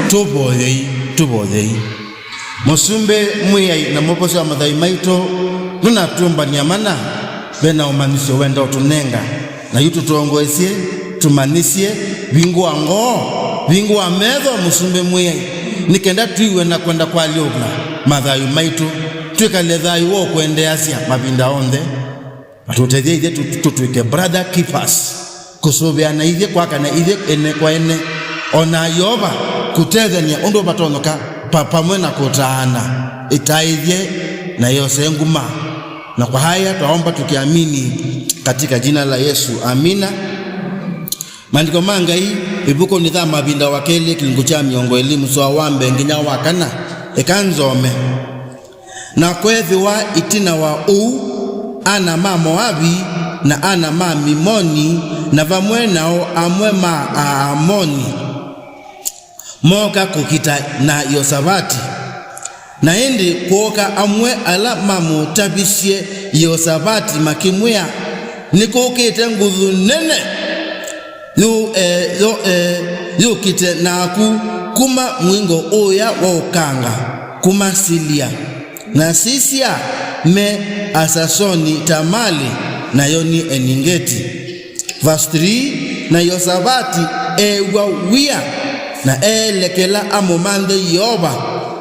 tubothei musumbe mwiyai na moposo amathai Maitu tunatumbania mana bena umanisyo wenda utunenga na yutu tuongoesie tumanisye vingu wa medho musumbe mwiyai nikenda tuiwe na kwenda kwa liogla mathai Maitu twikale thayu wo kwendeasya Mavinda onthe atutethia ithe tutuike brother keepers kusubiana ithe kwakana ithe ene kwa ene ona yoba kutethania undu batonoka pamwe na kutaana itaithye na yose nguma. Na kwa haya twaomba tukiamini katika jina la Yesu, amina. Maandiko mangai ibuko ni thama Mavinda wakele kilingu cha miongo elimu so awambe nginya wakana ekanzome na kwethiwa itina wa ana Moabi na ana Mimoni na vamwe nao amwe Amoni moka kukita na Jehoshaphat na endi kuoka amwe ala mamutabisye Jehoshaphat makimwea niko kite nguthu nene yo kite na kuma mwingo oya wa ukanga kuma silia na sisia me asasoni tamali na yoni eningeti. Verse 3 na Jehoshaphat wia na elekela amomande Yoba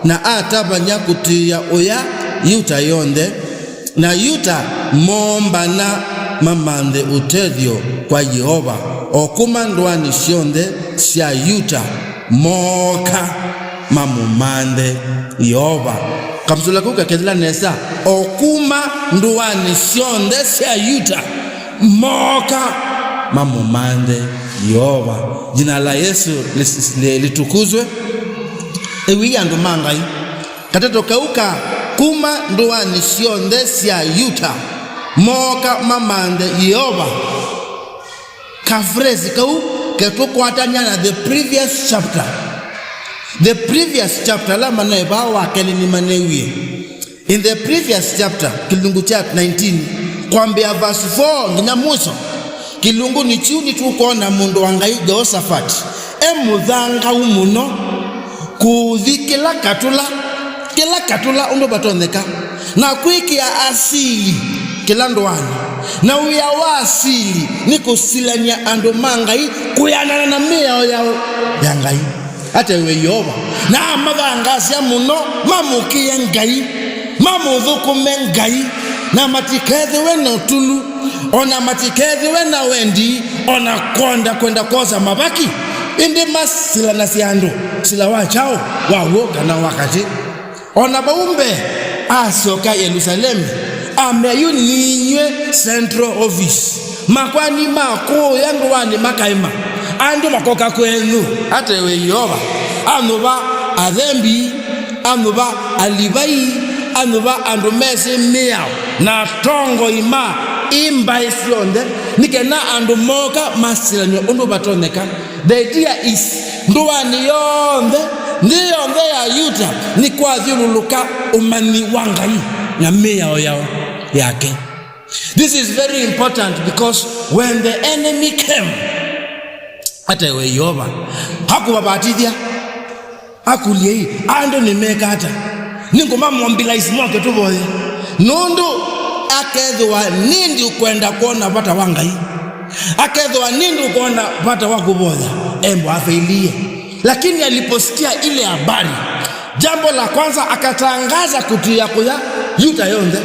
na atabanya kutia oya yuta yonde na yuta momba na mamande utethio kwa Jehova okuma ndwani sionde sia yuta moka mamumande Jehova kamsula kuka kezila nesa okuma ndwani sionde sia yuta moka mamumande Jehova. Jina la Yesu litukuzwe. Ewi andu mangai katato kauka kuma ndoani sionde sia yuta moka mamande Jehova kafrezi kau ketukwatanya na the previous chapter la maneba wakeli ni manewie. In the previous chapter kilungu chapter 19 kwambia verse 4 nginya mwisho kilungu ni chiuni tukona mundu wangai Jehoshaphat emudhanga umuno kuthi kila katula undo batoneka na kwiki ya asili kila ndwani na uya wa asili ni kusilania ando mangai kuyanana na mea yao yangai hata we Yoba na magangasya muno mamukie ngai mamuthuku mengai na matikethe wena tulu ona matikethe wena wendi ona konda kwenda koza mabaki indi masila na siando sila wachao wawoga na wakati ona baumbe asoka Yerusalemu ameyu ninywe central office makwani mako yangu wani makaima ando makoka kwenu hata we Yoba anuba adhembi anuba alibai anuba andumese miao na tongo ima imba isionde nikena andumoka masila nyo undo batoneka. The idea is nduwani yonde ndiyonde ya yuta ni kwa dhululuka umani wangai na miao yao yake. This is very important because when the enemy came ata we Yoba hakubabatithia akulie ando nimeka hata ningoma mobilize moke tuboye nondo akethwa nindi ukwenda kuona bata wangai akethwa nindi ukwenda bata wakuboya embo afailie. Lakini aliposikia ile habari jambo la kwanza akatangaza kutia kuya yuta yonde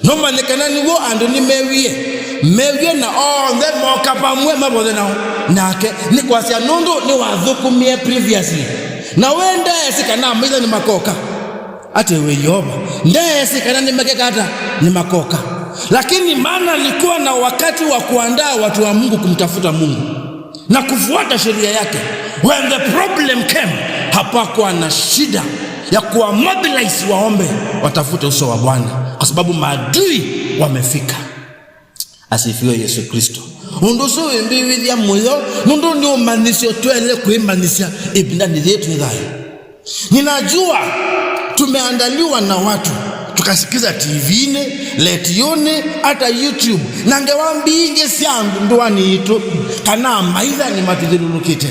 noma nekanani wo ando ni mewie na onde moka pamwe mabode nao nake ni kwasia nondo ni wathukumie previously na wenda esikana Amaitha ni makoka ate we Yoba ndesi kana ni makekata ni makoka. Lakini maana alikuwa na wakati wa kuandaa watu wa Mungu kumtafuta Mungu na kufuata sheria yake. When the problem came hapakuwa na shida ya kuwa mobilize waombe watafute uso wa Bwana kwa sababu maadui wamefika. Asifiwe Yesu Kristo. Unduso mbiwi ya moyo nundo ni umanisyo tuele kuimanisya ibindani zetu ndhayo. Ninajua tumeandaliwa na watu tukasikiza TV-ne, letione, hata YouTube. Nangewambi inge siangu nduwani ito kana Amaitha ni matidhululukite.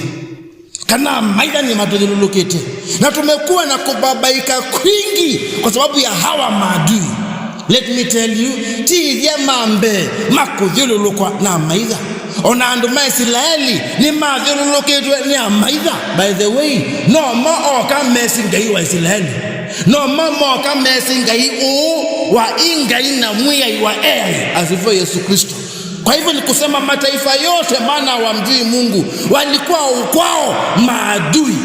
kana Amaitha ni matululukete, na tumekuwa na kubabaika kwingi kwa sababu ya hawa maadui. Let me tell you, tiye mambe makudhululukwa na Amaitha. Ona andu ma Israeli ni madhululuketwe ni Amaitha. By the way, no more oka mesingai wa Israeli, no more oka mesingai wa ingai na mwiya wa asifo Yesu Kristo. Kwa hivyo ni kusema mataifa yote maana wamjui Mungu walikuwa ukwao maadui.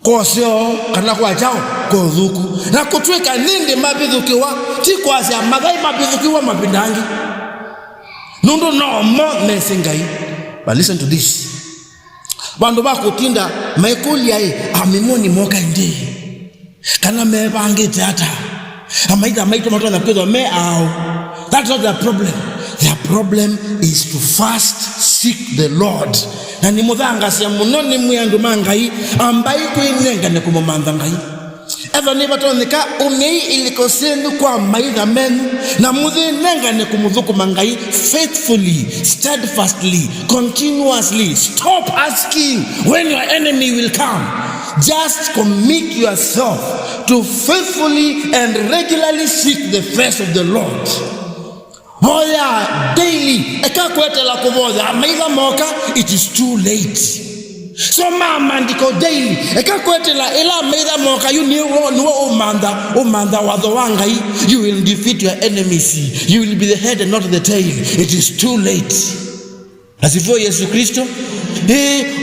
Kosio kana kwa chao kodhuku na kutweka nindi mabithukiwa tikwasya magai mabithukiwa mabindangi nundu no more mesingai. But listen to this. Bandu bakutinda maikulia amimoni moka ndi kana mebangite hata Amaitha matona kwezo me ao. That's not the problem. The problem is to first seek the Lord. Na ni muthanga sia munoni mwiandu mangai ambai kuinenga ne kumomanda ngai. Eva ni batonika umei ilikosenu kwa Amaitha menu na muthinenga ne kumuthuku mangai faithfully, steadfastly, continuously. Stop asking when your enemy will come. Just commit yourself to faithfully and regularly seek the face of the Lord. Boya daily ekakwete la kuvoza Amaitha moka, it is too late. So mama ndiko daily ekakwete la ela Amaitha moka, you ni umanda wadhowanga, you will defeat your enemies, you will be the head and not the tail. It is too late. Asifo Yesu Kristo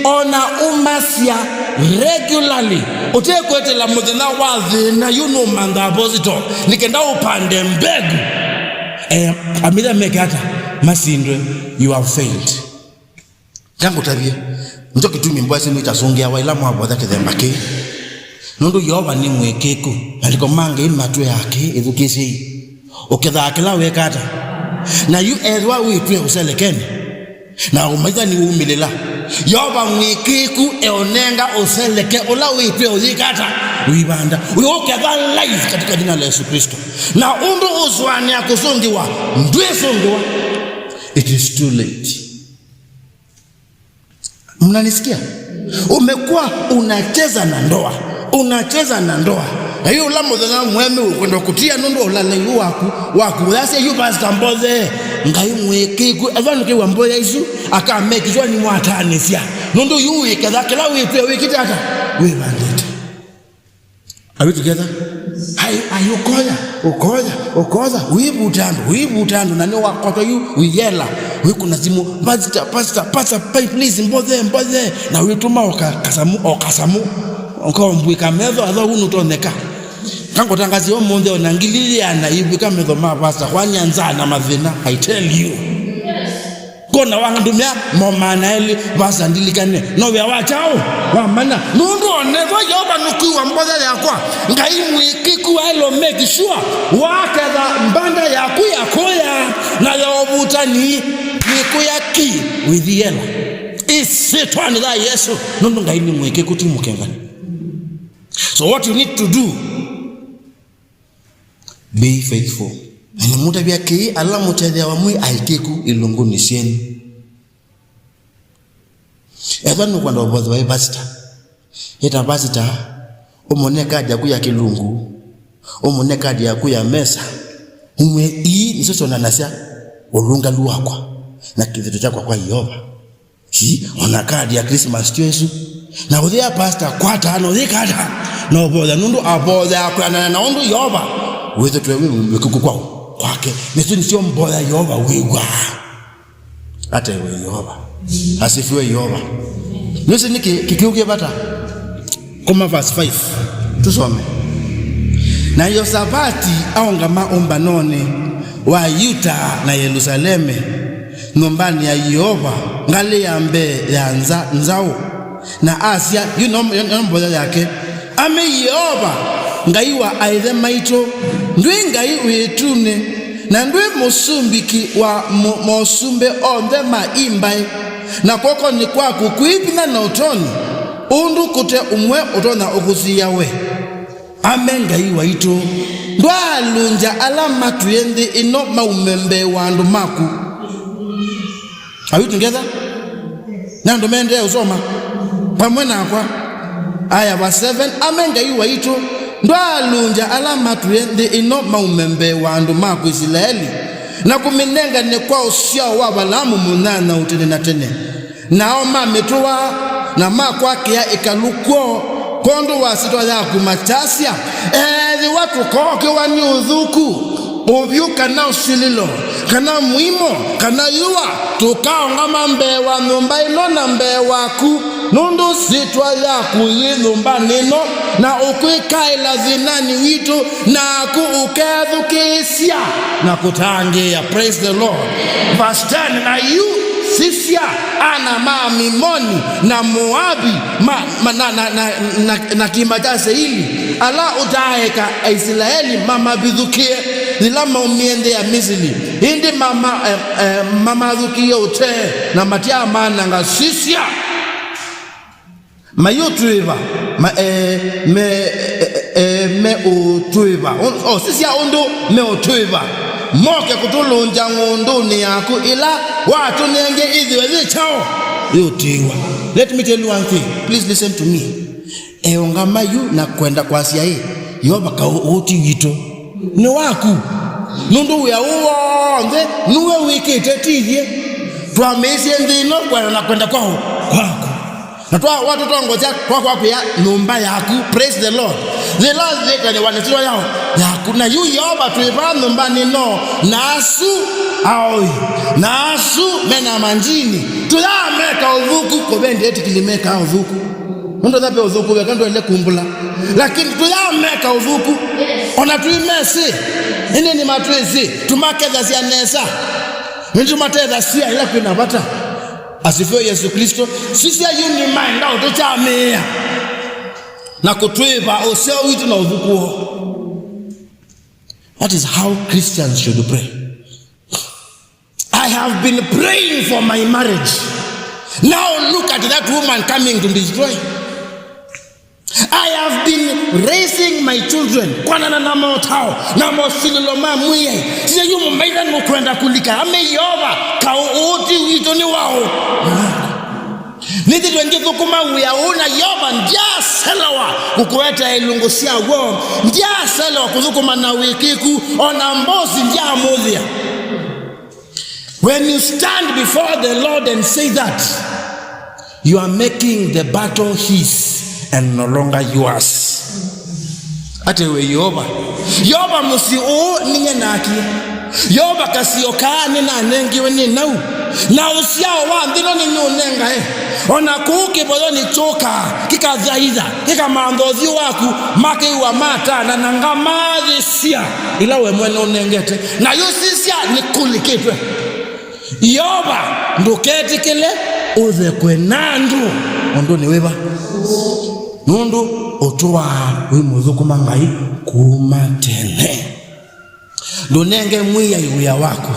ona umasia regularly utekwete la mudhina wazi na you manda opposite nikenda upande mbegu Amaitha mekata masindwe, you have failed. Jangu tabia njoki tumi mbwase mwita songia wa ila mwabodha kithembake nundu Yehova ni mwekeku aliko mange matwe yake edukisi oketha akila wekata na yu ezwa witwe uselekeni na Amaitha ni umilela Yehova mwekeku eonenga useleke ola witwe uzikata uibanda uyoketha life katika jina la Yesu Kristo na undu uzwani ya kusongiwa ndwe songiwa. It is too late. Mnanisikia? Umekuwa unacheza na ndoa na hiyo la mudhana mweme ukwenda kutia nundu olala yu waku yase yu pastor mboze ngai mwekeku evanuke wamboya isu akamekizwa ni mwatanisya nundu yu iketha kila witwe wikitata we bandit. Are we together? Ayo ukoza wibutando na niwa koto yu uyela wikuna zimu pastor please mboze na wituma okasamu mbwika medho adho unutoneka kango tangazi omonde onangililiana ibwika medho pastor kwa nyanza na Mavinda. I tell you kona wangandumia momana eli basa ndilikane no vya wachao wamana nundu onevo Yehova nukiwa mboza yakwa ngai mwikiku elo make sure wakatha mbanda yaku yakoya na yobuta ni nikuyaki with the yellow isitwani da Yesu nundu ngai ni mwikiku timukengani. So what you need to do, be faithful. Ni muda byake ala mutedya wa mwi aikeku ilunguni sieni evanu kwanda obozo wa pastor eta pastor umone kadi yaku ya kilungu umone kadi yaku ya mesa umwe nisoso nanasya olunga luwakwa na kizito chakwa kwa Yehova ona kadi ya Christmas Yesu na udhia pastor kwata ano dhikata na oboza nundu aboza akwanda na undu Yehova wezo tuwe wekuku kwao kwake nesuni sio mboya Yehova wewa hata wewe Yehova asifiwe Yehova. Nisi niki kikiuke bata koma verse 5 tusome na Yehoshaphat aongama omba none wa Yuda na Yerusaleme nombani ya Yehova ngale ya mbe ya nzao na Asia mboya yake ame Yehova ngai wa aithe Maitu ndwe ngai wetune na ndwe musumbiki wa mosumbe onde maimbai na koko ni kwa kukuipina na utoni undu kute umwe utona okusiya we ame ngai waitu ndwa lunja alama tuyende ino maumembe wandu maku. Are you together? Na ndo mende usoma pamwena kwa aya wa 7 amenga yu waitu ndwalunja alama tuye ndi ino maumembe wandu maku Israeli na kuminenga ne kwa usia wa balamu munana utene na tene nao mametuwa na makwa kia ikaluko kondo wasitwa ya kumachasia watu koke wani udhuku uvyuka na usililo kana muimo kana yuwa tukaonga mambewa numba ino na mbewaku nundu sitwa ya kuyilumba nino na ukuikaila zinani witu na kuukethukisya na kutangia. Praise the Lord. Verse 10 na yu sisya ana mamimoni na Moabi na kimajase hili ala utaeka Israeli mama bidhukie nilama umiende ya Misri hindi mama dhukie ute na matia amana nga sisya mayutuiva me utuiva sisya undu me utuiva moke kutulunja ngondoni yako ila watu nenge idhi wezi chao yutiwa. Let me tell you one thing, please listen to me. Eongama yu na kwenda kwa siya hii yoba ka uti wito ni waku nundu ya uonde nuwe wiki tetidye tuwa mesi endino kwa kwenda kwako na tuwa watu tuangoja kwa ya numba yaku. Praise the Lord. The Lord zeka ni wanetiwa yao yaku na yu yoba tuiva numba nino nasu aoi nasu mena manjini tuya meka uvuku kobendi eti kilimeka uvuku mundo dhape uvuku wakando ele kumbula lakini tuya meka uvuku ona tuimesi ine ni matuezi tumakeza siya nesa mintu mateza siya ila kuna bata asifiwe Yesu Kristo. Sisi ya yuni mind na utuchamea na kutuiva oseo witu na uvukuo. That is how Christians should pray. I have been praying for my marriage. Now look at that woman coming to destroy. I have been raising my children kwana na motao na mosililo mamwe sije yumo maida nukwenda kulika ameyoba ka uti wito ni wao nidi twengeko kuma uyaona yoba ndia selawa kukueta ilungusia wo ndia selawa kuzukuma na wikiku ona mbozi ndia modhia. When you stand before the Lord and say that, you are making the battle his and no longer yours. Atewe yoba musi ninye naki yoba kasioka nina nengiwe ni nau na usiao wa ndino ni nunenga ona kuke bodo ni choka kika zaida kika mandozi waku make wa mata na nangamazi sia ila we mwene unengete na yusisia ni kulikitwe yoba nduketi kile uze kwenandu ondo ni weba nundu otuwa wimuzu kumangai kumatene ndunenge mwiya iwia wako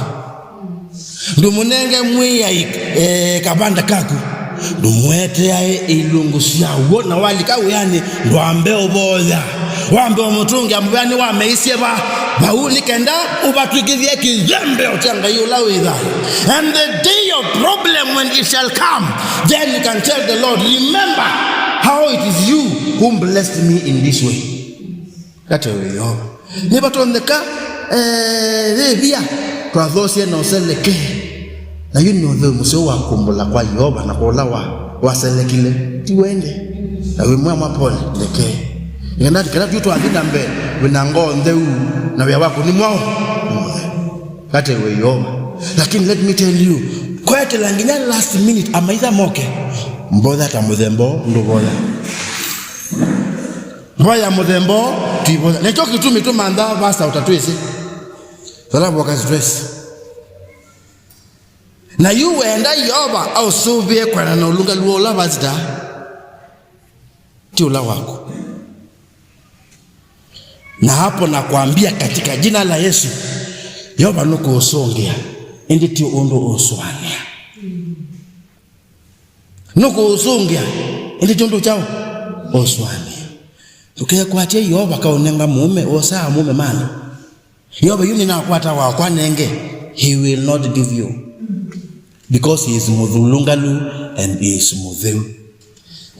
ndumunenge mwiya kabanda kaku ndumwete ya ilungusia uona walika uyani nduambe oboza wambe omutungi ambuyani wameisye bauli kenda ubatukizie kizembe otanga yula witha. And the day of problem when it shall come, then you can tell the Lord, remember how it is you whom blessed me in this way. That's the way you nibatondeka via kwa those no seleke na you know muso wa kumbula kwa yoba na kola wa selekile tiwende na we mwa mapole leke ngenda kila vitu adina mbe wenango ndeu na vya wako ni mwao kate we yoba. Lakini let me tell you kwa telanginya last minute Amaitha moke mbodha tamudhembo ndobola mbaya mudhembo tibola necho kitu mitu manda basta utatwese salamu wakastress na yu wenda yoba au subie kwa na ulunga luola bazida tiula wako. Na hapo nakwambia katika jina la Yesu yoba nuko usongea indi ti ondo oswania nuko usongea indi tondo chao oswania tukaya kwatie yoba kaonenga mume osa mume mana yoba yuni na kwata wa kwanenge he will not give you because he is mudhulungalu and he is mudhem.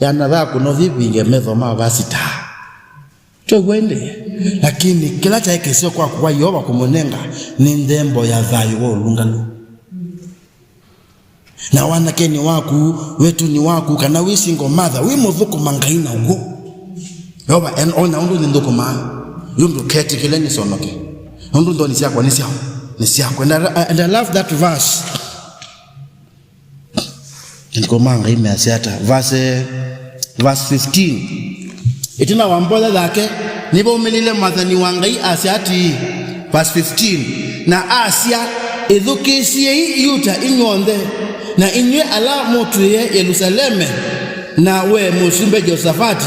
yanatha kuno vipinge methoma vasita twende lakini kila chaikesio kwa Yehova kumunenga ni ndembo ya thayo wa ulungalu na wanake ni waku wetu ni waku kana wisingo mother wi muthuku mangaina ugo Yehova en ona undu ni nduku ma yundu keti kile ni sonoke undu ndo ni siako and I love that verse Nkomanga imeasiata verse 15 itina wambola zake nibo umelile madhani wangai asiati verse 15 na asia edhukisie yuta inyonde na inywe ala motuye Yerusaleme na we musumbe Jehoshaphat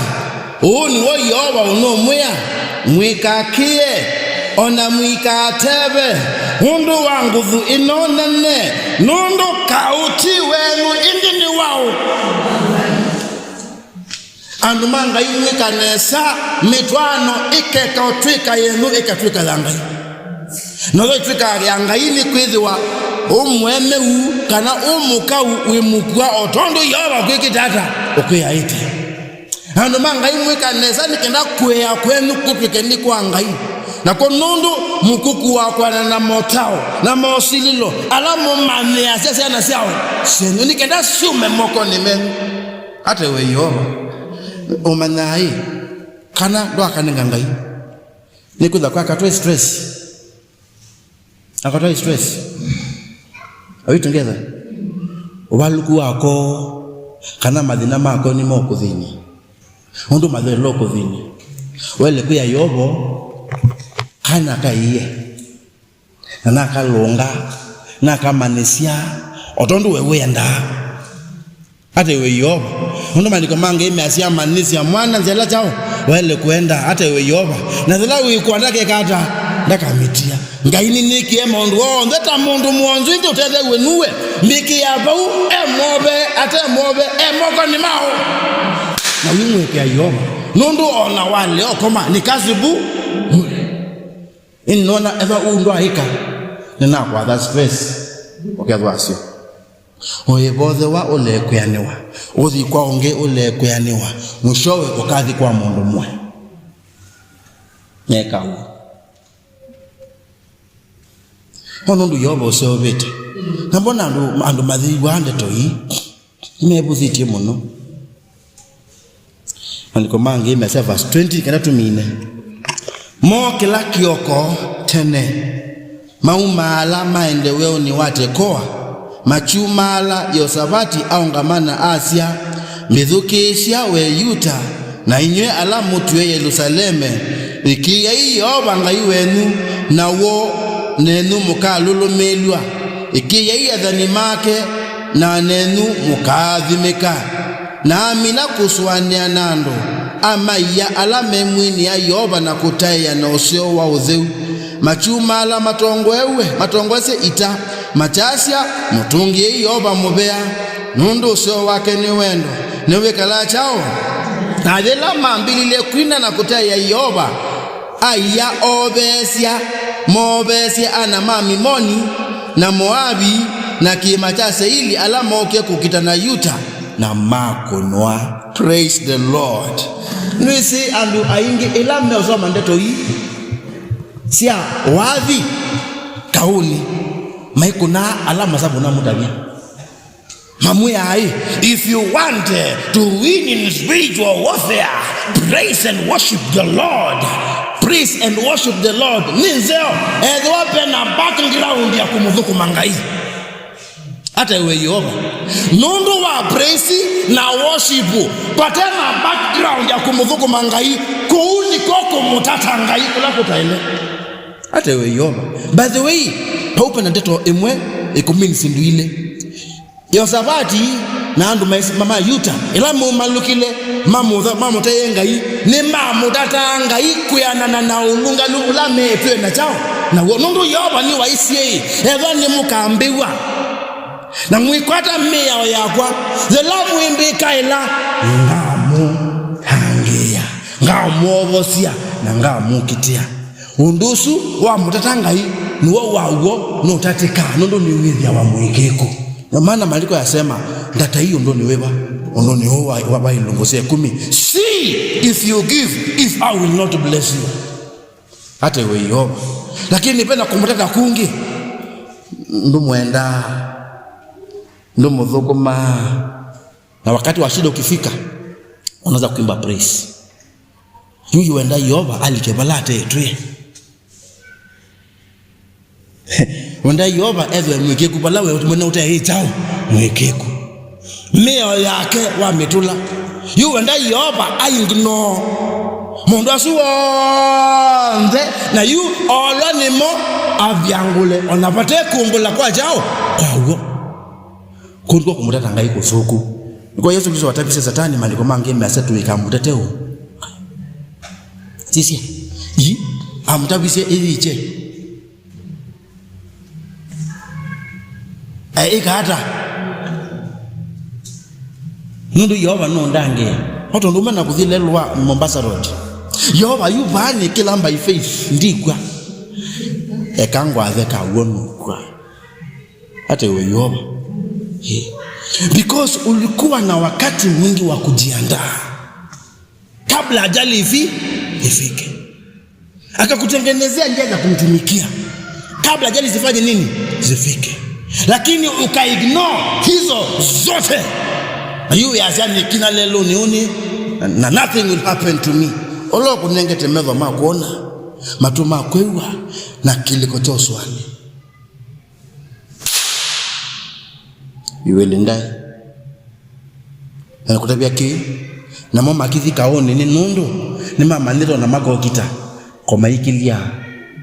oni wo Yehova unomwea mwikakie ona mwikatebe hundu wanguvu inonene nundo kauti wenu indi ni wao andumanga imwe kanesa mitwano ikeka otwika yenu ikatwika langai nozo twika yanga ili kwithiwa umwemeu kana umukau wimukua otondo Yehova kwikitata okuyaite andumanga imwe kanesa nikenda kwea kwenu kutwike ni kwa ngai na konundu mukuku wakwana na motao na mosililo alamo mamea sasa na siao senu nikenda sume moko ni men hata we Yehova umanai kana ndo akaninga ngai nikuza kwa katwe stress akatoa stress are we together ubaluku wako kana madina mako ni moko thini undu madhelo ko thini wele pia Yobo kana kaiye na kalonga na kamanesia otondo wewe enda hata wewe Yehova ndo maandiko mange imeasia manesia mwana nzela chao wale kuenda hata wewe Yehova na zela uikuandake kata ndakamitia ngaini niki emondu ndeta mundu muonzu ndi uteze wenuwe miki yabau emobe ate emobe emoko ni mao na wimwe kwa Yehova nondo ona wale okoma nikazibu inona eva undo ahika nina kwa that stress okyathwasio oyebothe wa ole kuyaniwa uthi kwa onge ole kuyaniwa mushowe ukathi kwa mundu mwe neka u onundu Yehova usebete nambona andu mathi wande toi mebuthiti muno andiko mange imesa verse 20 kana tumine mo kila kioko tene maumala maendeleo ni watekoa machumala Jehoshaphat aungamana Asia mithukisha we Yuta na inywe ala mutu Yerusaleme ikiya Yehova ngai wenu na wo nenu mukalulumelwa ikiya yathani make na nenu mukathimika na amina kuswania nando amaiya ala memwini ya Yehova na kutaya na usio wa utheu machuma ala matongwese ita machasya mutungie Yehova mubea nundu usio wake ni wendo niwe kala chao na dhela mambilile kwina na kutaya Yehova aya obesia mobesia ana mamimoni na Moabi na kimachase ili ala moke kukita na Yuta na makonwa. Praise the Lord. Nisi andu aingi ilame osoma ndeto hii sia wathi kauni maikuna alama sabu na mudania mamuya ai if you want to win in spiritual warfare praise and worship the Lord. Praise and worship the Lord ninzeo edwape na background ya kumudhuku mangai hata iwe Yehova nundu wa praise na worship patena background ya kumudhuku mangai kuuni koko mutata ngai kula kutaile hata iwe Yehova. By the way paupe na ndeto imwe ikumini sindu ile Jehoshaphat na andu mama Yuta ila mumalukile mamutaye ngai ni mamutata ngai kuyanana na ulunga lula mepe na chao na nundu Yehova ni waisie eva ni mukambiwa na mwikwata mmea yakwa zelamu imbika ila ngamu hangia ngamu ovosia na ngamu kitia undusu wa mutatangai nuwa wawo nutatika nundu ni withia wa mwikeko na maana maliko yasema ndata hiyo ndo ni wewa Ononi huwa waba ilungose 10. See if you give, if I will not bless you. Hata iwe Yehova. Lakini pena kumutaka kungi. Ndumwenda. Ndumudhukuma. Na wakati wa shida ukifika, unaweza kuimba praise. Yuyu wenda Yehova alikebalate etwe. Wenda Yehova ezo mwekeku balawe utumwena utaye chao mwekeku. Meo yake wa metula. Yu wenda Yehova ayingno. Mundu asuwonze na yu olonimo avyangule. Onapate kumbula kwa chao. Kwa huo. Kundi kumutata ngai kusuku. Kwa Yesu Kristo watapise satani maliko mange mesetu ikamuteteo. Sisi yi amutapise iliche. Ikata. Nundu Yehova no ndange. Hoto nduma na kuthilelwa Mombasa Road. Yehova yubani kilamba ifaith ndigwa. Ekangwa atheka wonu kwa. Hata iwe Yehova. Because ulikuwa na wakati mwingi wa kujiandaa kabla ajali ifike. Akakutengenezea njia za kumtumikia kabla ajali zifanye nini? Zifike. Lakini ukaignore hizo zote. Na yu yazani kina lelo niuni na nothing will happen to me. Olo kunengete meva makuona matuma kwewa na kilikoto swali. Iwele ndai. Na kutabia ki na mama kithika one ni nundu ni mama nito na mago kita koma ikilia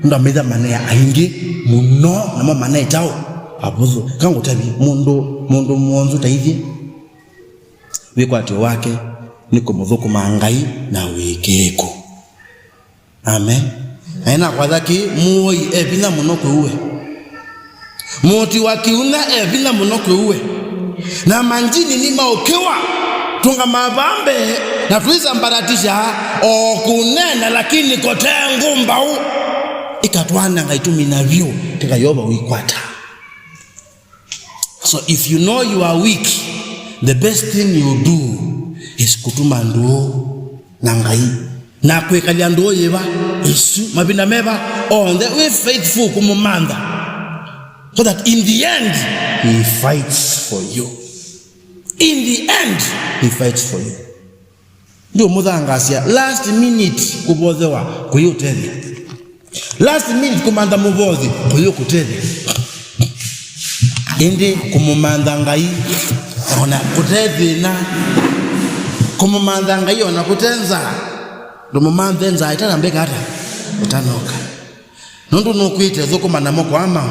ndo ameza manaya aingi muno na mama nae tao abuzo kangu tabi mundu mwonzu taithi wikwati wake niko mudhuku maangai na wikeko. Amen. Aina kwa dhaki muoi ebina munokwe uwe moti wakiuna ebina munokwe uwe na manjini ni maokewa tunga mabambe na tuiza mbaratisha okunena lakini kote ngumba u ikatwana ngaitumi na vyo teka Yehova uikwata. So if you know you are weak, the best thing you do is kutuma ndo na ngai na kwekalia ndo yeba Yesu Mavinda meba on the way faithful kumumanda, so that in the end he fights for you. In the end he fights for you. Ndio mudhangasia last minute kubothewa kuyotele, last minute kumanda mubozi kuyokutele ende kumumanda ngai ona kutele na kumumanda ngai ona kutenza ndo mumanda nza itana mbeka hata utanoka nundu nukwite zokumana moko ama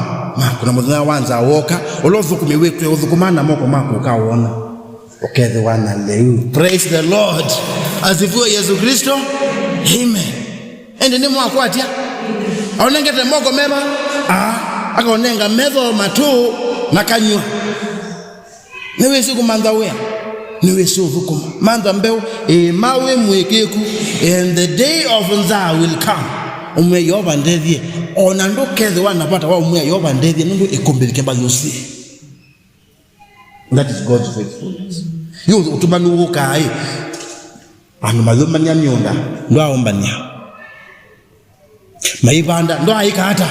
kuna mudhana wanza woka olozo kumiwekwe ozokumana moko mako kaona okethe wana leo. Praise the Lord. Asifiwe Yesu Kristo. Amen. Ende ni mwakwatia aonengete moko mema akaonenga medho matu nakanywa niwe siku manda wea niwe suvukuma manda mbeo mawe mwekeku and the day of nza will come umwe Yehova ndethie ona ndo kethe wanapata wa umwe Yehova ndethie ndo ikombeleke bayosi. That is God's faithfulness. Yo utumanu ukai anu mazoma nyamyonda ndo aombania maibanda ndo aikata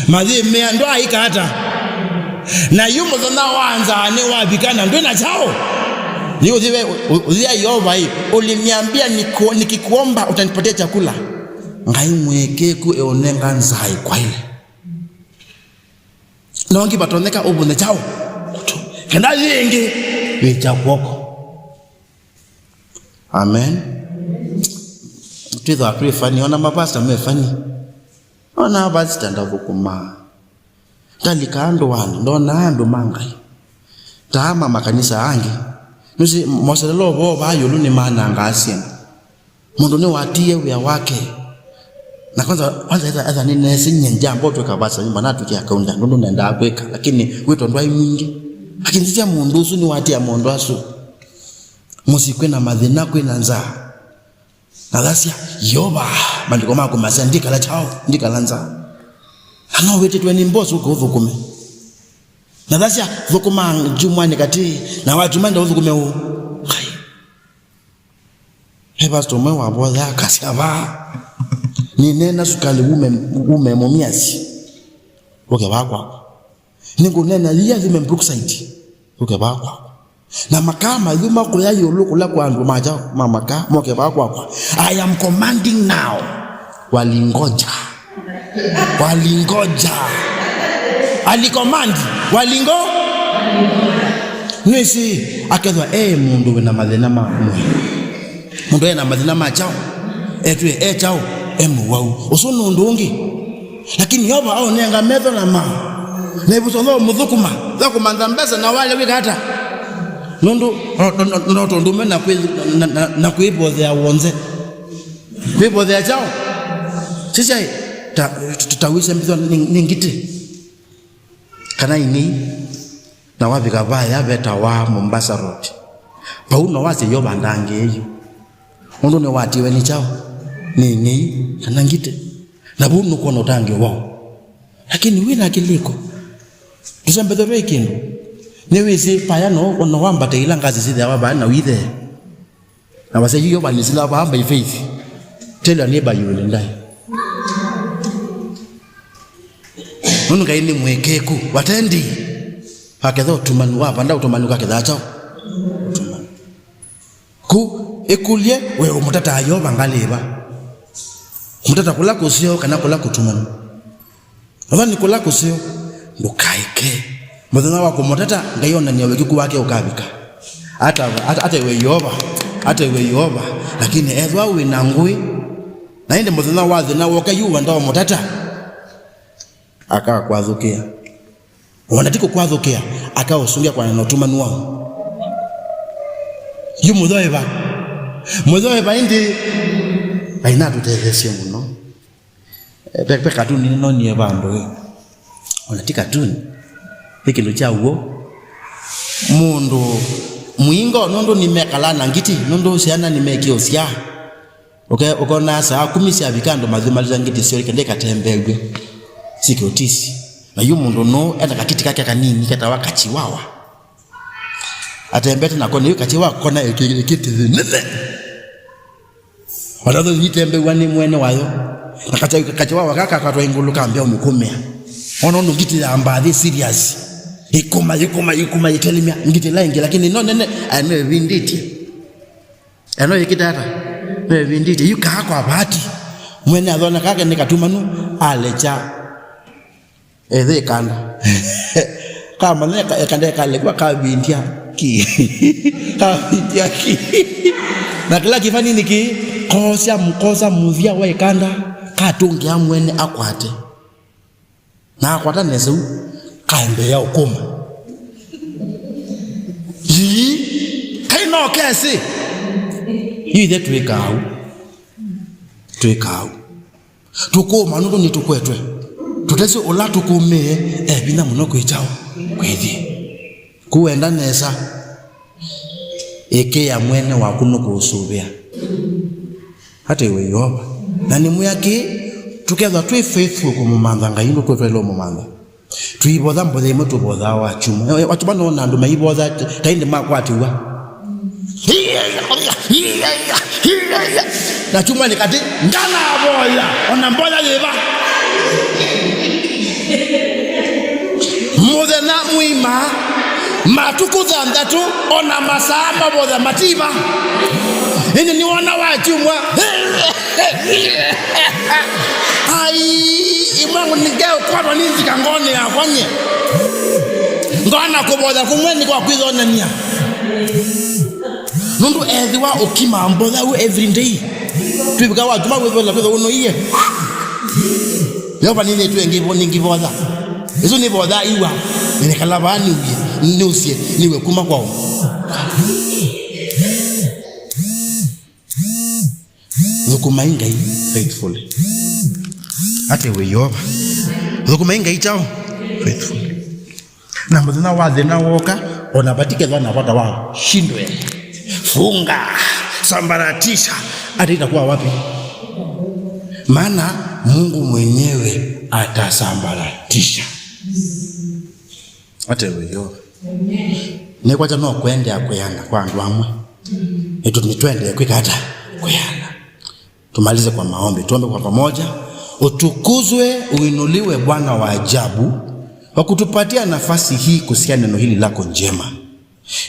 mazime ndo aikata na yumo zana wanza ne wabikana ndo na chao ni uziwe uzia Yehova hii uliniambia nikikuomba utanipatia chakula ngai mwekeku eonenga nzai kwa ile nongi batoneka ubune chao kenda yingi wecha kwoko. Amen. Tizo akri fani ona mapasta mefani ona basi tandavukuma talikando wanu ndona ndo mangai tama makanisa angi nusi moselelo bo bayo luni mana ngasi mundu ni watie uya wake na kwanza eza ni nesi nyenjambo tukabasa nyumba natu kia kaunda ndo nenda kweka lakini wito ndwai mingi lakini sija mundu usu ni watia mundu asu musikwe na madhina kwe na nza nagasia Yehova mandiko mako masandika la chao ndika lanza ano wete tweni mboso kuvukume Na dasha thukuma jumwani kati na watu manda uthukumeu. He pastor mwe wa boda kasaba. Ni nena sukali ume momiasi. Oke bakwa. Ningo nena liya zime Brookside. Oke bakwa. Na makama yuma kula yolo kula kwa ndo maja mamaka moke bakwa. I am commanding now. Walingoja. Alikomandi Nisi akezwa mundu wena mathina ma mundu ena mathina ma chao etwe chao muwau usono ndungi lakini yoba au nenga metho na ma nebuso muthukuma zakumanda Mpesa na wale wikata nundu noto ndume na kuibodhea wonze kuibodhea chao sisi tutawisa mbitho ningiti kana ini na wabika baya beta wa Mombasa Road pauno wase yoba ndange hiyo ondo ne watiwe ni chao ni kana ngite na bunu kono utange wao lakini wina kiliko tusembedore kindu niwisi payano ono wamba teila ngazi zide waba na withe na wase yoba ni sila bamba faith tell neighbor you will die nunu kaini mwekeku watendi haketho tumanu wapa nda utumanu kaketha chao tumanu ku ekulie wewe mutata ayo bangaleba mutata kula kusio kana kula kutumanu abani kula kusio ndukaike mudhana wako mutata ngayona nyawe kiku wake ukabika hata we yoba lakini ezwa winangui na inde mudhana wazi na woka yuwa ndawo mutata akawa kwazukia wanatiko kwazukia akawa usungia kwa nanotumanu wao yu mudhoeba indi aina tutethesio muno pepe katuni noni ebando wanatika tuni ikindu cha uo mundu muingo nondo nimekala na ngiti nondo siana nimekiosia ukona saa 10 sia vikando mazimaliza ngiti sio kende katembelwe sikotisi na yu mundu no enda kakiti kake kanini kata wakati wawa atembete na kone yu kati wako kona kiti nene wadazo yitembe wani mwene wayo na kati wawa kaka katwa ingulu kambia umukumea ono ngiti ya ambadhi serious ikuma itelimia ngiti laingi lakini no nene ane vinditi ano yikitata ne vinditi yu kako abati mwene adhona kake nikatumanu alecha ethe kanda kama neka kanda kale kwa kabindia ki na kila kifani niki kosa muvia wa kanda katungi ya mwene akwate na akwata nesu kaembe ya ukoma kaino kesi yide tuikau tukoma nundo ni tukwetwe tutesi ola tukume bina muno kwechao kwethi kuenda nesa eke ya mwene wakuno kusubia hata iwe yoba na ni muyaki tukeza tui faithful kumumanda ngayino kwetwelo mumanda tuibodha mbodha imoto bodha wachuma wachubano na nduma ibodha tainde makwatiwa na chuma nikati ngana boya ona mboya yeba mudena muima matukuza ndatu ona masama bodha matima ini ni wana wachumwa imangu nigeo kwa ninzi kangone ya kwanye ngana kubodha kumweni kwa kwizona nia nundu edhiwa okima mbodha u every day tuibika wa tuma wewe la uno iye yoba nini tu ngibodha izo ni bodha iwa ni kalabani uye nusie niwe kuma kwao zukumainga hii faithfully ate we yoba zukumainga hii chao faithfully na mbona waze na woka onabatike dhana wata wao shindwe funga sambaratisha ati itakuwa wapi maana Mungu mwenyewe atasambaratisha ate weyo ne kwacha no kwende akuyana kwa andu amwe etu nitwende kwikata kuyana. Tumalize kwa maombi. Tuombe kwa pamoja. Utukuzwe, uinuliwe Bwana wa ajabu kwa kutupatia nafasi hii kusikia neno hili lako njema.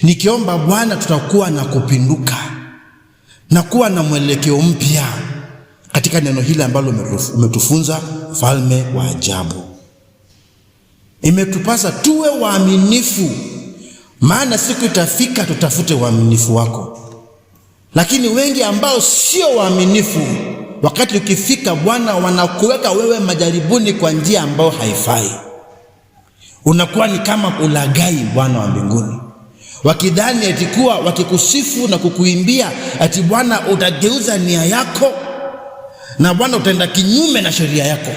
Nikiomba Bwana tutakuwa na kupinduka na kuwa na mwelekeo mpya katika neno hili ambalo umetufunza, Mfalme wa ajabu. Imetupasa tuwe waaminifu, maana siku itafika tutafute uaminifu wako. Lakini wengi ambao sio waaminifu, wakati ukifika Bwana wanakuweka wewe majaribuni kwa njia ambayo haifai. Unakuwa ni kama ulaghai Bwana wa mbinguni, wakidhani eti kuwa wakikusifu na kukuimbia ati Bwana utageuza nia yako na Bwana utaenda kinyume na sheria yako,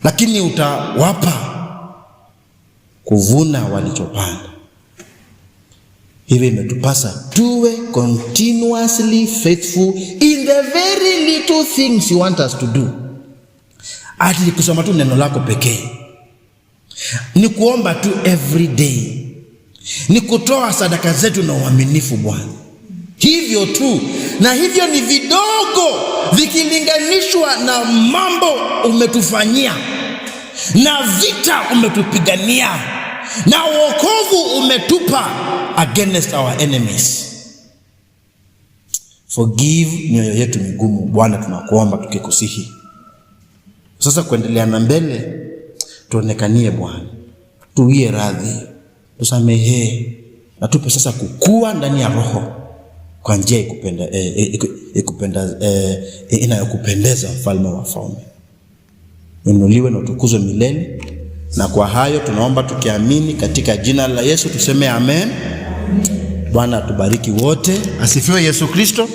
lakini utawapa kuvuna walichopanda. Hivi imetupasa tuwe continuously faithful in the very little things you want us to do. Ati kusoma tu neno lako pekee, ni kuomba tu every day, ni kutoa sadaka zetu na uaminifu Bwana. Hivyo tu, na hivyo ni vidogo vikilinganishwa na mambo umetufanyia, na vita umetupigania, na wokovu umetupa against our enemies. Forgive mioyo yetu migumu Bwana, tunakuomba tukikusihi. Sasa kuendelea na mbele, tuonekanie Bwana, tuwie radhi, tusamehe, na tupe sasa kukua ndani ya roho kwa njia inayokupendeza, Mfalme wa falme. Inuliwe na utukuzwe milele. Na kwa hayo tunaomba tukiamini katika jina la Yesu, tuseme amen. Bwana atubariki wote. Asifiwe Yesu Kristo.